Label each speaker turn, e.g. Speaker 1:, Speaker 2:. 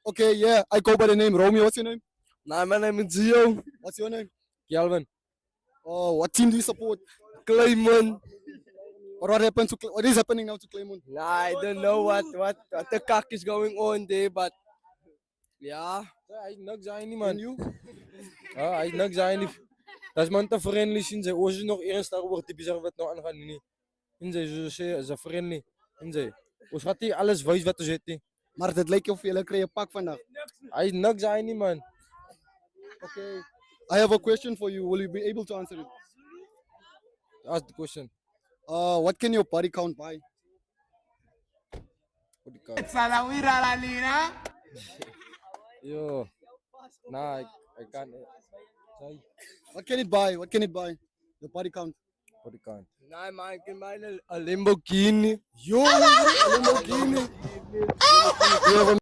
Speaker 1: Okay, yeah, I go by the name Romeo. What's your name?
Speaker 2: Nah, my name is Gio.
Speaker 1: What's your name?
Speaker 2: Kelvin.
Speaker 1: Oh, what team do you support?
Speaker 2: Claymon.
Speaker 1: What happened to what is happening now to Claymont?
Speaker 2: Nah, I don't know what the cock is going on there, but yeah.
Speaker 3: Hij niks zijn niet,
Speaker 1: And
Speaker 3: man.
Speaker 1: you?
Speaker 3: Ja, hij niks zijn niet. Dat is man te friendly zien ze. Oos nog eerst daar wordt die bizar wat nou aangaan nie. En ze is friendly. En ze. Ons gaat hier alles wys wat ons het.
Speaker 1: Maar het lijkt of jullie krijgen pak vandaag.
Speaker 3: Hij is niks zijn niet, man.
Speaker 1: Okay. I have a question for you. Will you be able to answer it?
Speaker 3: Ask the question.
Speaker 1: What can your body count buy?
Speaker 3: What the count? Yo. Nah, I can't. Say.
Speaker 1: What can it buy? What can it buy? Your body count.
Speaker 3: What the count?
Speaker 2: Nah, man, ik ben een Lamborghini.
Speaker 1: Yo, Lamborghini. You have a